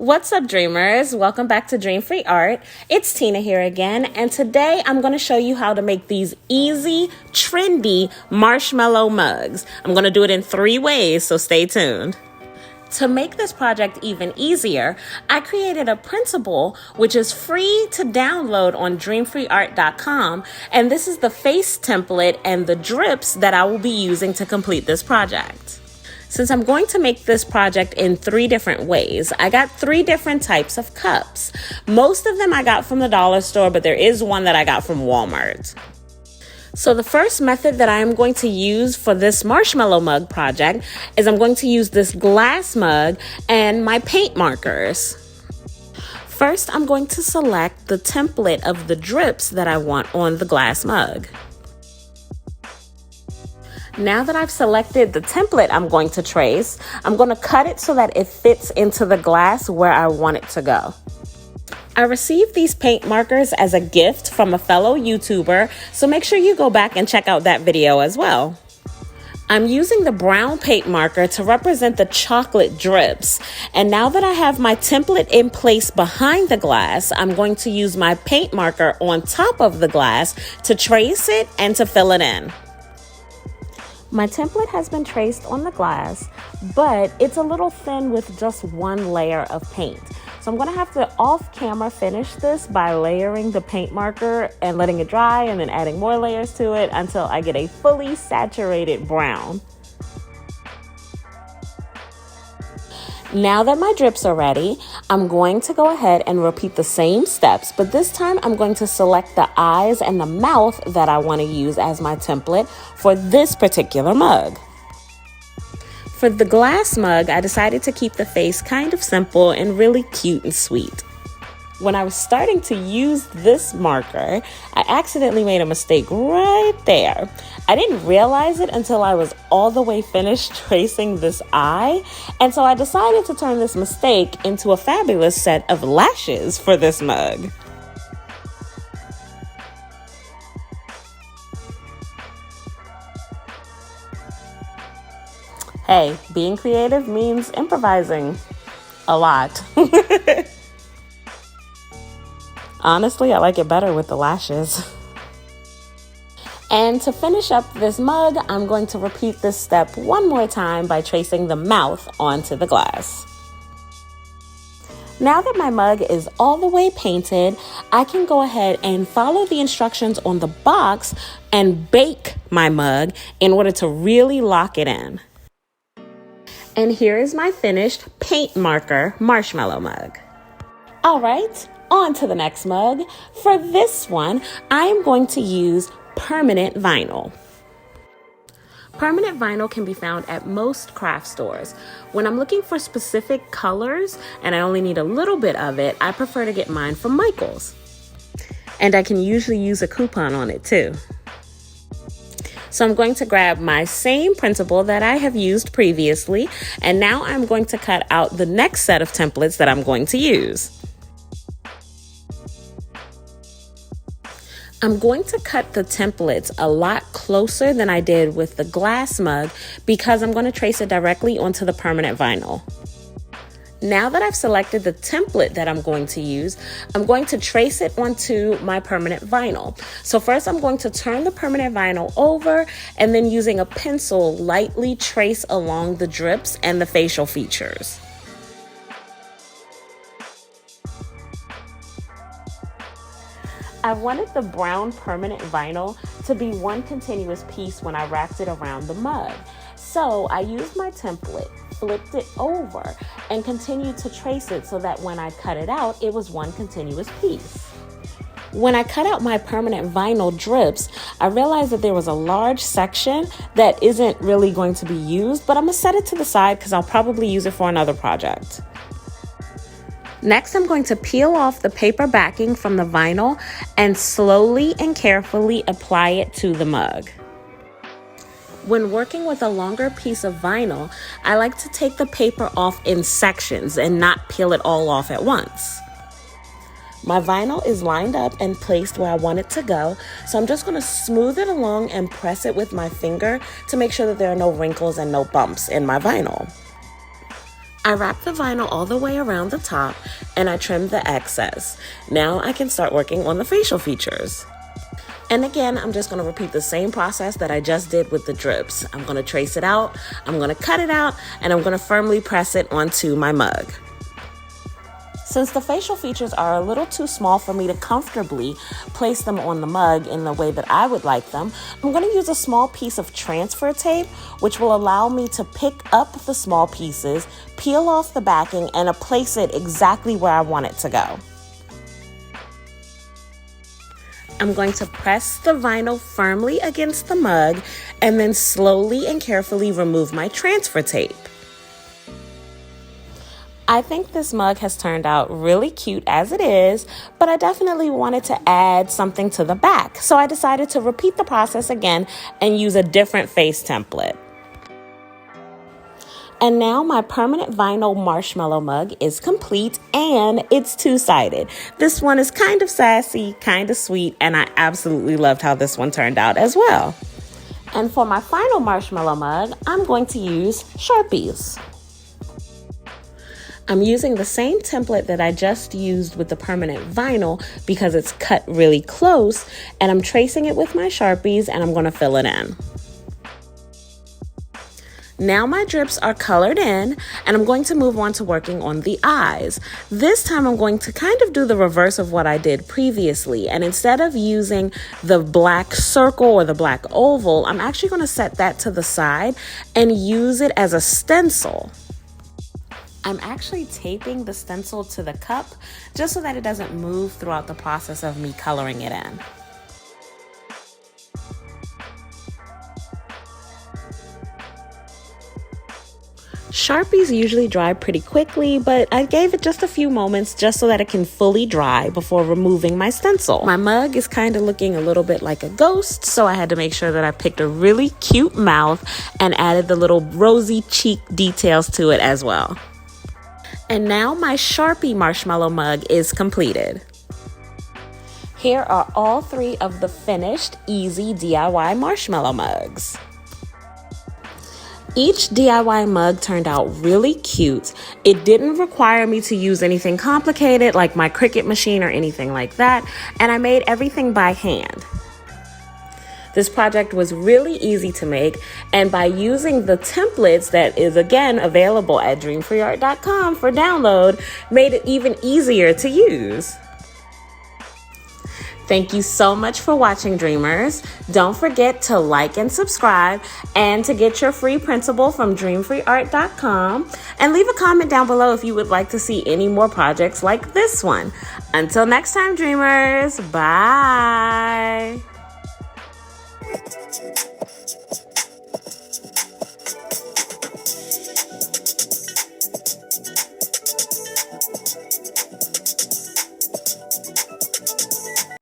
What's up, dreamers? Welcome back to Dream Free Art. It's Tina here again, and today I'm going to show you how to make these easy, trendy marshmallow mugs. I'm going to do it in 3 ways, so stay tuned. To make this project even easier, I created a printable which is free to download on dreamfreeart.com, and this is the face template and the drips that I will be using to complete this project. Since I'm going to make this project in 3 different ways, I got 3 different types of cups. Most of them I got from the dollar store, but there is one that I got from Walmart. So the first method that I am going to use for this marshmallow mug project is I'm going to use this glass mug and my paint markers. First, I'm going to select the template of the drips that I want on the glass mug. Now that I've selected the template I'm going to trace, I'm going to cut it so that it fits into the glass where I want it to go. I received these paint markers as a gift from a fellow YouTuber, so make sure you go back and check out that video as well. I'm using the brown paint marker to represent the chocolate drips. And now that I have my template in place behind the glass, I'm going to use my paint marker on top of the glass to trace it and to fill it in. My template has been traced on the glass, but it's a little thin with just 1 layer of paint. So I'm going to have to off-camera finish this by layering the paint marker and letting it dry and then adding more layers to it until I get a fully saturated brown. Now that my drips are ready, I'm going to go ahead and repeat the same steps, but this time I'm going to select the eyes and the mouth that I want to use as my template for this particular mug. For the glass mug, I decided to keep the face kind of simple and really cute and sweet. When I was starting to use this marker, I accidentally made a mistake right there. I didn't realize it until I was all the way finished tracing this eye, and so I decided to turn this mistake into a fabulous set of lashes for this mug. Hey, being creative means improvising a lot. Honestly, I like it better with the lashes. And to finish up this mug, I'm going to repeat this step one more time by tracing the mouth onto the glass. Now that my mug is all the way painted, I can go ahead and follow the instructions on the box and bake my mug in order to really lock it in. And here is my finished paint marker marshmallow mug. All right, on to the next mug. For this one, I am going to use permanent vinyl. Permanent vinyl can be found at most craft stores. When I'm looking for specific colors and I only need a little bit of it, I prefer to get mine from Michael's. And I can usually use a coupon on it too. So I'm going to grab my same printable that I have used previously, and now I'm going to cut out the next set of templates that I'm going to use. I'm going to cut the templates a lot closer than I did with the glass mug because I'm going to trace it directly onto the permanent vinyl. Now that I've selected the template that I'm going to use, I'm going to trace it onto my permanent vinyl. So first I'm going to turn the permanent vinyl over and then using a pencil lightly trace along the drips and the facial features. I wanted the brown permanent vinyl to be one continuous piece when I wrapped it around the mug. So I used my template, flipped it over, and continued to trace it so that when I cut it out, it was one continuous piece. When I cut out my permanent vinyl drips, I realized that there was a large section that isn't really going to be used, but I'm gonna set it to the side because I'll probably use it for another project. Next, I'm going to peel off the paper backing from the vinyl and slowly and carefully apply it to the mug. When working with a longer piece of vinyl, I like to take the paper off in sections and not peel it all off at once. My vinyl is lined up and placed where I want it to go, so I'm just going to smooth it along and press it with my finger to make sure that there are no wrinkles and no bumps in my vinyl. I wrapped the vinyl all the way around the top and I trimmed the excess. Now I can start working on the facial features. And again, I'm just gonna repeat the same process that I just did with the drips. I'm gonna trace it out, I'm gonna cut it out, and I'm gonna firmly press it onto my mug. Since the facial features are a little too small for me to comfortably place them on the mug in the way that I would like them, I'm gonna use a small piece of transfer tape, which will allow me to pick up the small pieces, peel off the backing, and place it exactly where I want it to go. I'm going to press the vinyl firmly against the mug and then slowly and carefully remove my transfer tape. I think this mug has turned out really cute as it is, but I definitely wanted to add something to the back. So I decided to repeat the process again and use a different face template. And now my permanent vinyl marshmallow mug is complete and it's two-sided. This one is kind of sassy, kind of sweet, and I absolutely loved how this one turned out as well. And for my final marshmallow mug, I'm going to use Sharpies. I'm using the same template that I just used with the permanent vinyl because it's cut really close, and I'm tracing it with my Sharpies and I'm going to fill it in. Now my drips are colored in and I'm going to move on to working on the eyes. This time I'm going to kind of do the reverse of what I did previously, and instead of using the black circle or the black oval, I'm actually going to set that to the side and use it as a stencil. I'm actually taping the stencil to the cup just so that it doesn't move throughout the process of me coloring it in. Sharpies usually dry pretty quickly, but I gave it just a few moments just so that it can fully dry before removing my stencil. My mug is kind of looking a little bit like a ghost, so I had to make sure that I picked a really cute mouth and added the little rosy cheek details to it as well. And now my Sharpie marshmallow mug is completed. Here are all three of the finished easy DIY marshmallow mugs. Each DIY mug turned out really cute. It didn't require me to use anything complicated like my Cricut machine or anything like that, and I made everything by hand. This project was really easy to make, and by using the templates that is again available at dreamfreeart.com for download, made it even easier to use. Thank you so much for watching, Dreamers. Don't forget to like and subscribe, and to get your free printable from dreamfreeart.com, and leave a comment down below if you would like to see any more projects like this one. Until next time, Dreamers, bye.